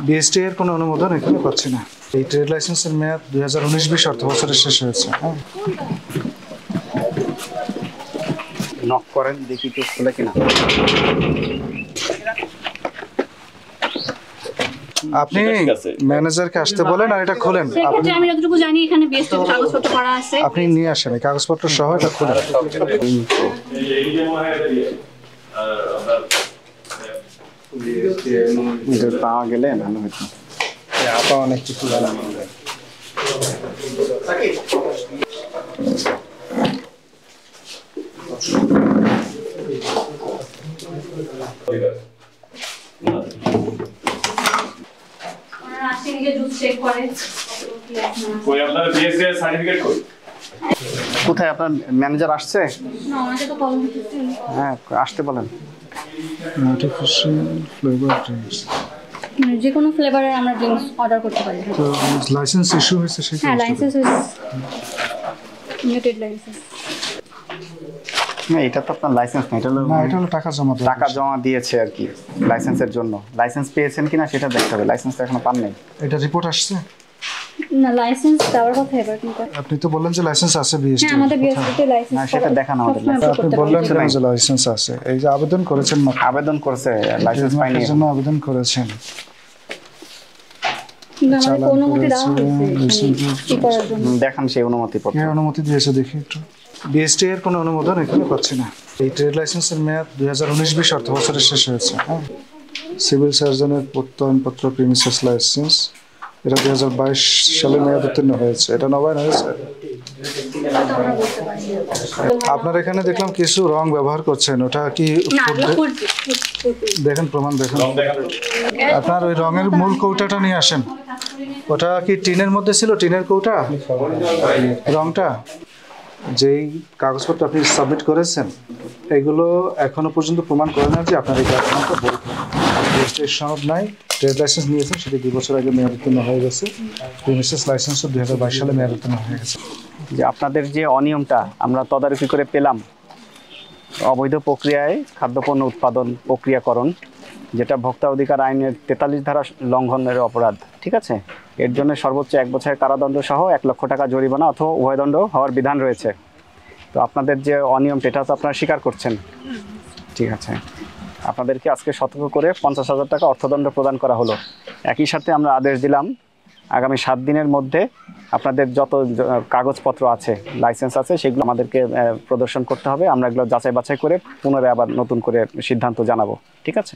BST এর কোনো অনুমোদন এখানে পাচ্ছি না। এই ট্রেড লাইসেন্সের মেয়াদ 2019-20 অর্থ বছরের শেষ হয়েছে। নক করেন দেখি তো খুলে কিনা। আপনি ম্যানেজারকে আসতে বলেন আর এটা খুলেন। সেক্ষেত্রে আমি যতটুকু জানি এখানে বিএসটি কাগজপত্র করা আছে। আপনি নিয়ে আসেন এই কাগজপত্র সহ এটা খুলেন। পাওয়া গেলে ভালো হতো। আপা অনেক কিছু জানেন। কোথায় আপনার ম্যানেজার আসছে? হ্যাঁ আসতে বলেন। যে কোনো ফ্লেভারের আমরা ড্রিঙ্কস অর্ডার করতে পারি। তো লাইসেন্স ইস্যু হয়েছে সেটা? হ্যাঁ লাইসেন্স লিমিটেড লাইসেন্স। না এটা তো আপনার লাইসেন্স না, এটা হলো টাকা জমা দিয়েছে আর কি লাইসেন্সের জন্য। লাইসেন্স পেয়েছেন কিনা সেটা দেখতে হবে, লাইসেন্স এখনো পান নাই। এটা রিপোর্ট আসছে না, লাইসেন্স দেওয়ার কথা এবার কিন্তু আপনি তো বললেন যে লাইসেন্স আছে বিএসটি। হ্যাঁ আমাদের বিএসটিতে লাইসেন্স না সেটা দেখানো আমাদের। আপনি বললেন যে লাইসেন্স আছে, এই যে আবেদন করেছেন আবেদন করেছে লাইসেন্স পাইনি এর জন্য আবেদন করেছেন। আমাদের অনুমতি দেওয়া হয়েছে কি করার জন্য। দেখান সেই অনুমতি পত্র। কে অনুমতি দিয়েছে দেখি একটু। বিএসটি এর কোনো অনুমোদন এখানে পাচ্ছি না। এই ট্রেড লাইসেন্সের মেয়াদ 2019-20 অর্থ বছরের শেষ হয়েছে। সিভিল সার্জনের প্রত্যয়নপত্র প্রিমিসেস লাইসেন্স, এটা 2022 সালে মেয়াদ উত্তীর্ণ হয়েছে। এটা নবায়ন হয়েছে। আপনার এখানে দেখলাম কিছু রং ব্যবহার করছেন, ওটা কি দেখেন প্রমাণ দেখেন। আপনার ওই রঙের মূল কৌটাটা নিয়ে আসেন। ওটা কি টিনের মধ্যে ছিল, টিনের কৌটা রংটা? যেই কাগজপত্র আপনি সাবমিট করেছেন এগুলো এখনো পর্যন্ত প্রমাণ করে না যে আপনার এই কারখানাটা বৈধ। রেজিস্ট্রেশন সনদ নাই, ট্রেড লাইসেন্স নিয়েছেন সেটি 2 বছর আগে মেয়াদ উত্তীর্ণ হয়ে গেছে। প্রিমিসেস লাইসেন্সও 2022 সালে মেয়াদ উত্তীর্ণ হয়ে গেছে। যে আপনাদের যে অনিয়মটা আমরা তদারকি করে পেলাম, অবৈধ প্রক্রিয়ায় খাদ্যপণ্য উৎপাদন প্রক্রিয়াকরণ, যেটা ভোক্তা অধিকার আইনের 43 ধারা লঙ্ঘনের অপরাধ, ঠিক আছে? এর জন্য সর্বোচ্চ 1 বছরের কারাদণ্ড সহ 1 লক্ষ টাকা জরিমানা অথবা উভয়দণ্ড হওয়ার বিধান রয়েছে। তো আপনাদের যে অনিয়ম এটা তো আপনারা স্বীকার করছেন, ঠিক আছে? আপনাদেরকে আজকে সতর্ক করে 50,000 টাকা অর্থদণ্ড প্রদান করা হলো। একই সাথে আমরা আদেশ দিলাম আগামী 7 দিনের মধ্যে আপনাদের যত কাগজপত্র আছে, লাইসেন্স আছে, সেগুলো আমাদেরকে প্রদর্শন করতে হবে। আমরা এগুলো যাচাই বাছাই করে পুনরায় আবার নতুন করে সিদ্ধান্ত জানাবো, ঠিক আছে?